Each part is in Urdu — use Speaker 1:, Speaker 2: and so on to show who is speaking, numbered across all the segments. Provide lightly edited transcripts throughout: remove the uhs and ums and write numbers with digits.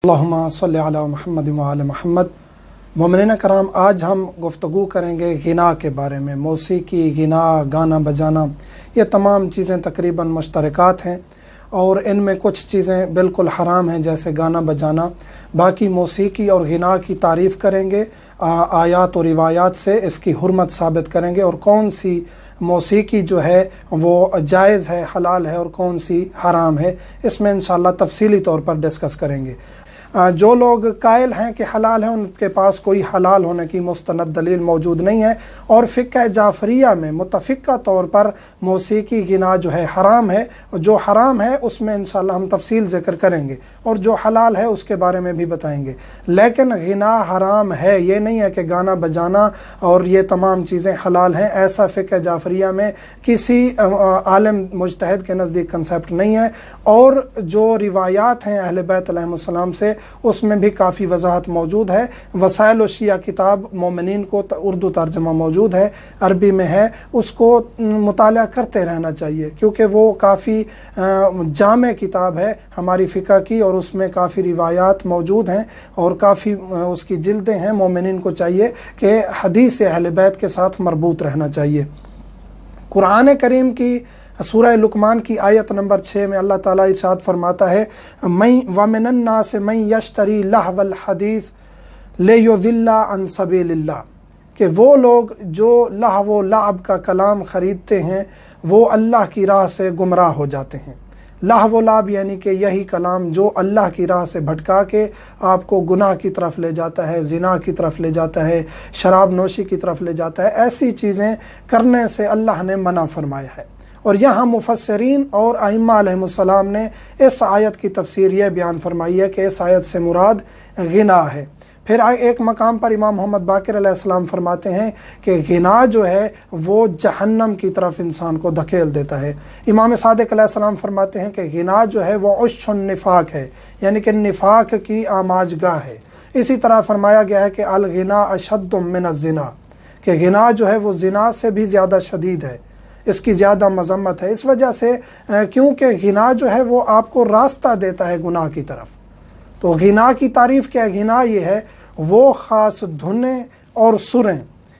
Speaker 1: اللہم صلی علی محمد وعلی محمد۔ مومنین کرام، آج ہم گفتگو کریں گے غنا کے بارے میں۔ موسیقی، غنا، گانا بجانا، یہ تمام چیزیں تقریباً مشترکات ہیں اور ان میں کچھ چیزیں بالکل حرام ہیں جیسے گانا بجانا۔ باقی موسیقی اور غنا کی تعریف کریں گے، آیات و روایات سے اس کی حرمت ثابت کریں گے، اور کون سی موسیقی جو ہے وہ جائز ہے، حلال ہے، اور کون سی حرام ہے، اس میں انشاءاللہ تفصیلی طور پر ڈسکس کریں گے۔ جو لوگ قائل ہیں کہ حلال ہیں، ان کے پاس کوئی حلال ہونے کی مستند دلیل موجود نہیں ہے، اور فقہ جعفریہ میں متفقہ طور پر موسیقی، غنا جو ہے حرام ہے۔ جو حرام ہے اس میں انشاءاللہ ہم تفصیل ذکر کریں گے، اور جو حلال ہے اس کے بارے میں بھی بتائیں گے۔ لیکن غنا حرام ہے، یہ نہیں ہے کہ گانا بجانا اور یہ تمام چیزیں حلال ہیں، ایسا فقہ جعفریہ میں کسی عالم مجتہد کے نزدیک کنسیپٹ نہیں ہے۔ اور جو روایات ہیں اہل بیت علیہم السلام سے، اس میں بھی کافی وضاحت موجود ہے۔ وسائل الشیعہ کتاب مومنین کو اردو ترجمہ موجود ہے، عربی میں ہے، اس کو مطالعہ کرتے رہنا چاہیے کیونکہ وہ کافی جامع کتاب ہے ہماری فقہ کی، اور اس میں کافی روایات موجود ہیں اور کافی اس کی جلدیں ہیں۔ مومنین کو چاہیے کہ حدیث اہل بیت کے ساتھ مربوط رہنا چاہیے۔ قرآن کریم کی سورہ لقمان کی آیت نمبر 6 میں اللہ تعالیٰ ارشاد فرماتا ہے، وَمِنَ النَّاسِ مَن يَشْتَرِي لَهْوَ الْحَدِيثِ لِيُضِلَّ عَن سَبِيلِ اللَّهِ، کہ وہ لوگ جو لہو و لعب کا کلام خریدتے ہیں وہ اللہ کی راہ سے گمراہ ہو جاتے ہیں۔ لہو و لعب یعنی کہ یہی کلام جو اللہ کی راہ سے بھٹکا کے آپ کو گناہ کی طرف لے جاتا ہے، زنا کی طرف لے جاتا ہے، شراب نوشی کی طرف لے جاتا ہے، ایسی چیزیں کرنے سے اللہ نے منع فرمایا ہے۔ اور یہاں مفسرین اور ائمہ علیہم السلام نے اس آیت کی تفسیر یہ بیان فرمائی ہے کہ اس آیت سے مراد غنا ہے۔ پھر ایک مقام پر امام محمد باقر علیہ السلام فرماتے ہیں کہ غنا جو ہے وہ جہنم کی طرف انسان کو دھکیل دیتا ہے۔ امام صادق علیہ السلام فرماتے ہیں کہ غنا جو ہے وہ عش النفاق ہے، یعنی کہ نفاق کی آماج گاہ ہے۔ اسی طرح فرمایا گیا ہے کہ الغنا اشد من الزنا، کہ غنا جو ہے وہ زنا سے بھی زیادہ شدید ہے، اس کی زیادہ مذمت ہے۔ اس وجہ سے کیونکہ غنا جو ہے وہ آپ کو راستہ دیتا ہے گناہ کی طرف۔ تو غنا کی تعریف کیا ہے؟ غنا یہ ہے وہ خاص دھنیں اور سریں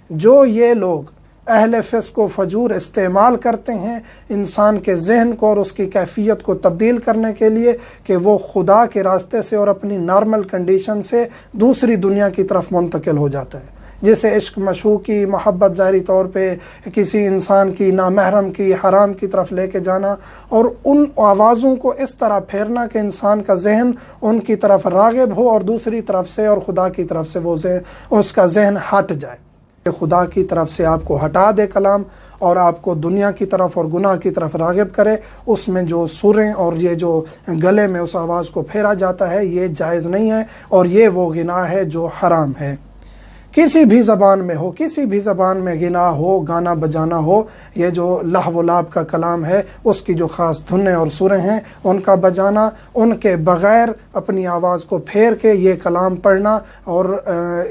Speaker 1: جو یہ لوگ اہل فسق و فجور استعمال کرتے ہیں انسان کے ذہن کو اور اس کی کیفیت کو تبدیل کرنے کے لیے کہ وہ خدا کے راستے سے اور اپنی نارمل کنڈیشن سے دوسری دنیا کی طرف منتقل ہو جاتا ہے، جیسے عشق، مشوقی، محبت ظاہری طور پہ کسی انسان کی نامحرم کی، حرام کی طرف لے کے جانا، اور ان آوازوں کو اس طرح پھیرنا کہ انسان کا ذہن ان کی طرف راغب ہو اور دوسری طرف سے اور خدا کی طرف سے وہ اس کا ذہن ہٹ جائے، کہ خدا کی طرف سے آپ کو ہٹا دے کلام اور آپ کو دنیا کی طرف اور گناہ کی طرف راغب کرے۔ اس میں جو سریں اور یہ جو گلے میں اس آواز کو پھیرا جاتا ہے یہ جائز نہیں ہے، اور یہ وہ غنا ہے جو حرام ہے۔ کسی بھی زبان میں ہو، کسی بھی زبان میں غنا ہو، گانا بجانا ہو، یہ جو لہو و لعب کا کلام ہے اس کی جو خاص دھنیں اور سریں ہیں ان کا بجانا، ان کے بغیر اپنی آواز کو پھیر کے یہ کلام پڑھنا، اور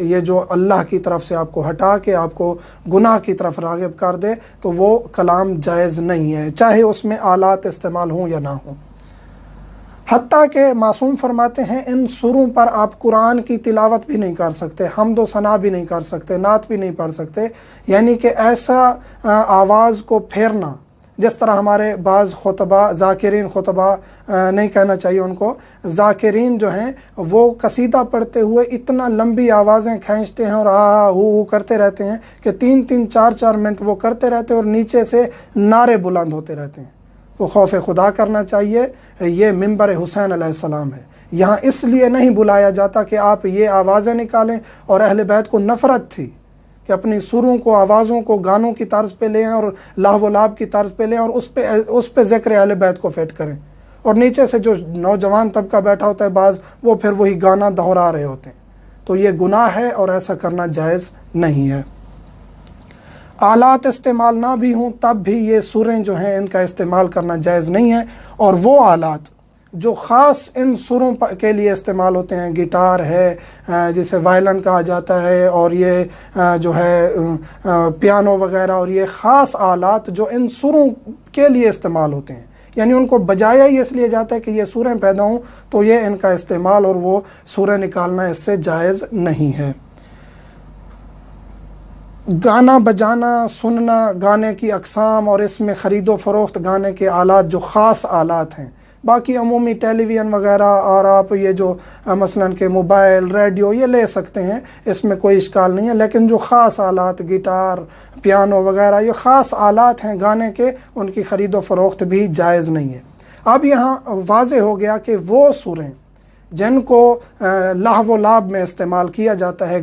Speaker 1: یہ جو اللہ کی طرف سے آپ کو ہٹا کے آپ کو گناہ کی طرف راغب کر دے، تو وہ کلام جائز نہیں ہے، چاہے اس میں آلات استعمال ہوں یا نہ ہوں۔ حتیٰ کہ معصوم فرماتے ہیں ان سروں پر آپ قرآن کی تلاوت بھی نہیں کر سکتے، حمد و ثنا بھی نہیں کر سکتے، نعت بھی نہیں پڑھ سکتے، یعنی کہ ایسا آواز کو پھیرنا جس طرح ہمارے بعض خطبہ، ذاکرین خطبہ نہیں کہنا چاہیے ان کو، ذاکرین جو ہیں وہ قصیدہ پڑھتے ہوئے اتنا لمبی آوازیں کھینچتے ہیں اور ہو کرتے رہتے ہیں کہ 3-3 4-4 منٹ وہ کرتے رہتے ہیں اور نیچے سے نعرے بلند ہوتے رہتے ہیں۔ تو خوف خدا کرنا چاہیے۔ یہ منبر حسین علیہ السلام ہے، یہاں اس لیے نہیں بلایا جاتا کہ آپ یہ آوازیں نکالیں، اور اہل بیت کو نفرت تھی کہ اپنی سروں کو، آوازوں کو گانوں کی طرز پہ لیں اور لہو و لعب کی طرز پہ لیں اور اس پہ ذکر اہل بیت کو فٹ کریں، اور نیچے سے جو نوجوان طبقہ بیٹھا ہوتا ہے بعض، وہ پھر وہی گانا دہرا رہے ہوتے ہیں۔ تو یہ گناہ ہے اور ایسا کرنا جائز نہیں ہے۔ آلات استعمال نہ بھی ہوں تب بھی یہ سریں جو ہیں ان کا استعمال کرنا جائز نہیں ہے، اور وہ آلات جو خاص ان سروں کے لیے استعمال ہوتے ہیں، گٹار ہے جسے وائلن کہا جاتا ہے، اور یہ جو ہے پیانو وغیرہ، اور یہ خاص آلات جو ان سروں کے لیے استعمال ہوتے ہیں، یعنی ان کو بجایا ہی اس لیے جاتا ہے کہ یہ سوریں پیدا ہوں، تو یہ ان کا استعمال اور وہ سوریں نکالنا اس سے جائز نہیں ہے۔ گانا بجانا، سننا، گانے کی اقسام اور اس میں خرید و فروخت گانے کے آلات جو خاص آلات ہیں، باقی عمومی ٹیلی ویژن وغیرہ اور آپ یہ جو مثلاً کہ موبائل، ریڈیو یہ لے سکتے ہیں، اس میں کوئی اشکال نہیں ہے، لیکن جو خاص آلات گٹار، پیانو وغیرہ یہ خاص آلات ہیں گانے کے، ان کی خرید و فروخت بھی جائز نہیں ہے۔ اب یہاں واضح ہو گیا کہ وہ سوریں جن کو لہو و لعب میں استعمال کیا جاتا ہے،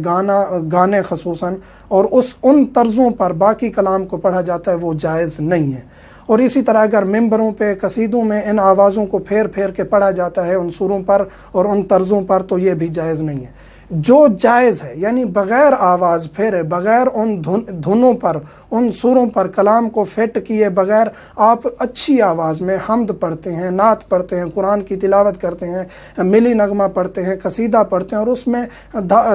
Speaker 1: گانے خصوصاً، اور ان طرزوں پر باقی کلام کو پڑھا جاتا ہے، وہ جائز نہیں ہے۔ اور اسی طرح اگر ممبروں پہ، قصیدوں میں ان آوازوں کو پھیر پھیر کے پڑھا جاتا ہے ان سوروں پر اور ان طرزوں پر، تو یہ بھی جائز نہیں ہے۔ جو جائز ہے یعنی بغیر آواز پھیرے، بغیر ان دھنوں پر، ان سوروں پر کلام کو فٹ کیے بغیر آپ اچھی آواز میں حمد پڑھتے ہیں، نعت پڑھتے ہیں، قرآن کی تلاوت کرتے ہیں، ملی نغمہ پڑھتے ہیں، قصیدہ پڑھتے ہیں، اور اس میں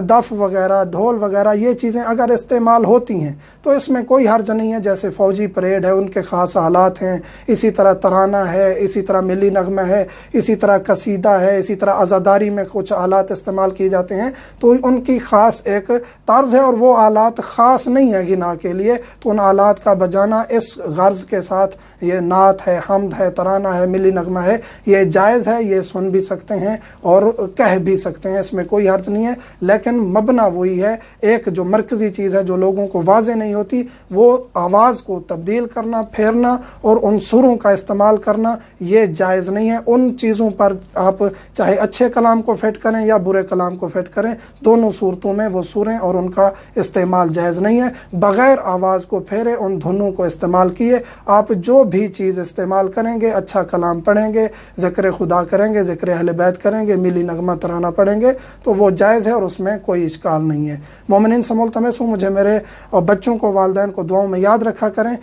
Speaker 1: دف وغیرہ، ڈھول وغیرہ یہ چیزیں اگر استعمال ہوتی ہیں تو اس میں کوئی حرج نہیں ہے۔ جیسے فوجی پریڈ ہے، ان کے خاص آلات ہیں، اسی طرح ترانہ ہے، اسی طرح ملی نغمہ ہے، اسی طرح قصیدہ ہے، اسی طرح عزاداری میں کچھ آلات استعمال کیے جاتے ہیں، تو ان کی خاص ایک طرز ہے، اور وہ آلات خاص نہیں ہیں غنا کے لیے، تو ان آلات کا بجانا اس غرض کے ساتھ، یہ نعت ہے، حمد ہے، ترانہ ہے، ملی نغمہ ہے، یہ جائز ہے، یہ سن بھی سکتے ہیں اور کہہ بھی سکتے ہیں، اس میں کوئی حرج نہیں ہے۔ لیکن مبنا وہی ہے، ایک جو مرکزی چیز ہے جو لوگوں کو واضح نہیں ہوتی، وہ آواز کو تبدیل کرنا، پھیرنا اور ان سروں کا استعمال کرنا، یہ جائز نہیں ہے۔ ان چیزوں پر آپ چاہے اچھے کلام کو فٹ کریں یا برے کلام کو فٹ کریں، دونوں صورتوں میں وہ سوریں اور ان کا استعمال جائز نہیں ہے۔ بغیر آواز کو پھیرے، ان دھنوں کو استعمال کیے آپ جو بھی چیز استعمال کریں گے، اچھا کلام پڑھیں گے، ذکر خدا کریں گے، ذکر اہل بیت کریں گے، ملی نغمہ ترانہ پڑھیں گے، تو وہ جائز ہے اور اس میں کوئی اشکال نہیں ہے۔ مومنین سے ملتمس ہوں، مجھے میرے اور بچوں کو، والدین کو دعاؤں میں یاد رکھا کریں۔